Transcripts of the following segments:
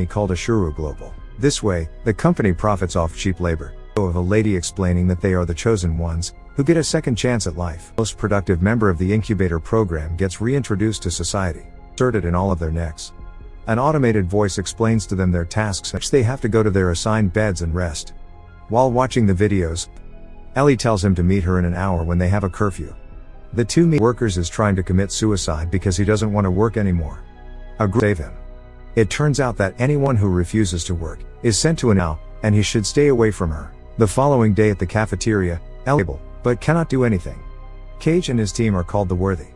called Ashuru Global. This way, the company profits off cheap labor. Of a lady explaining that they are the chosen ones, who get a second chance at life. Most productive member of the incubator program gets reintroduced to society, inserted in all of their necks. An automated voice explains to them their tasks, which they have to go to their assigned beds and rest. While watching the videos, Ellie tells him to meet her in an hour when they have a curfew. The two workers is trying to commit suicide because he doesn't want to work anymore. A group save him. It turns out that anyone who refuses to work is sent to an owl, and he should stay away from her. The following day at the cafeteria, Ellie is able, but cannot do anything. Cage and his team are called the Worthy.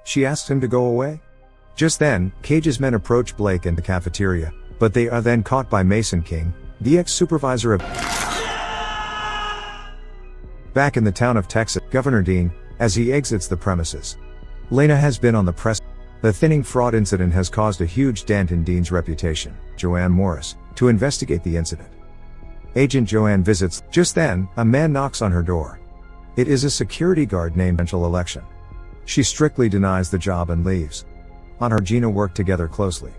She asks him to go away. Just then, Cage's men approach Blake in the cafeteria, but they are then caught by Mason King, the ex-supervisor of... Back in the town of Texas, Governor Dean, as he exits the premises. Lena has been on the press. The thinning fraud incident has caused a huge dent in Dean's reputation. Joanne Morris, to investigate the incident. Agent Joanne visits. Just then, a man knocks on her door. It is a security guard named Presidential Election. She strictly denies the job and leaves. On her, Georgina work together closely.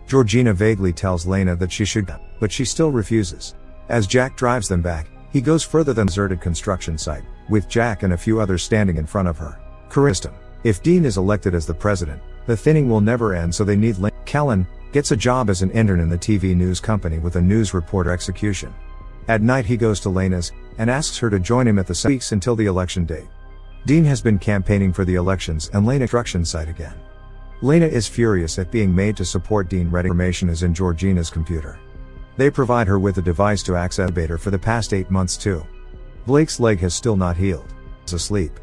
Georgina vaguely tells Lena that she should, but she still refuses. As Jack drives them back, he goes further than the deserted construction site, with Jack and a few others standing in front of her. System. If Dean is elected as the president, the thinning will never end, so they need Lena. Kellen gets a job as an intern in the TV news company with a news reporter execution. At night he goes to Lena's, and asks her to join him at the weeks until the election date. Dean has been campaigning for the elections and Lena construction site again. Lena is furious at being made to support Dean. Information is in Georgina's computer. They provide her with a device to access the elevator for the past 8 months too. Blake's leg has still not healed. He's asleep.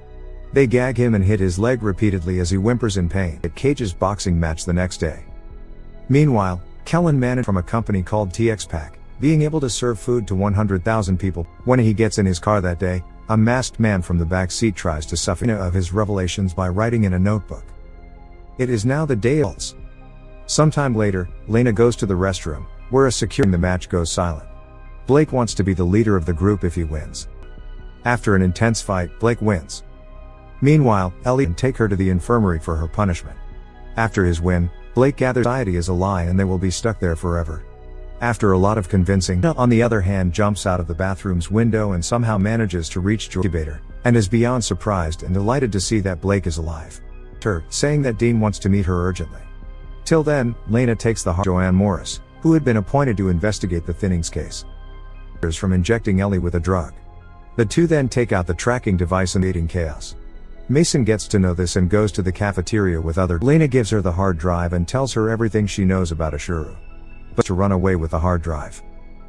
They gag him and hit his leg repeatedly as he whimpers in pain at Cage's boxing match the next day. Meanwhile, Kellen managed from a company called TX Pack, being able to serve food to 100,000 people. When he gets in his car that day, a masked man from the back seat tries to suffocate of his revelations by writing in a notebook. It is now the day else. Sometime later, Lena goes to the restroom, where a security in the match goes silent. Blake wants to be the leader of the group if he wins. After an intense fight, Blake wins. Meanwhile, Ellie and take her to the infirmary for her punishment. After his win, Blake gathers society is a lie and they will be stuck there forever. After a lot of convincing, on the other hand, jumps out of the bathroom's window and somehow manages to reach the incubator, and is beyond surprised and delighted to see that Blake is alive. Her, saying that Dean wants to meet her urgently. Till then, Lena takes the Joanne Morris, who had been appointed to investigate the thinnings case, from injecting Ellie with a drug. The two then take out the tracking device and creating chaos. Mason gets to know this and goes to the cafeteria with other. Lena gives her the hard drive and tells her everything she knows about Ashuru. But to run away with the hard drive.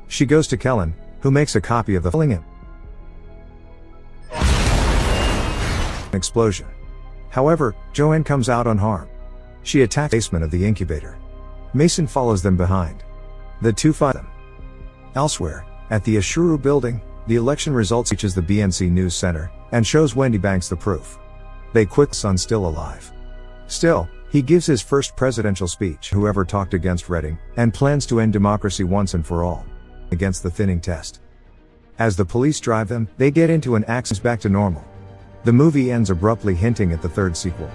She goes to Kellen, who makes a copy of the filling him. Explosion. However, Joanne comes out unharmed. She attacks the basement of the incubator. Mason follows them behind. The two fight them. Elsewhere, at the Ashuru building, the election results reaches the BNC News Center, and shows Wendy Banks the proof. They quit son still alive. Still, he gives his first presidential speech, whoever talked against Redding, and plans to end democracy once and for all. Against the thinning test. As the police drive them, they get into an accident back to normal. The movie ends abruptly, hinting at the third sequel.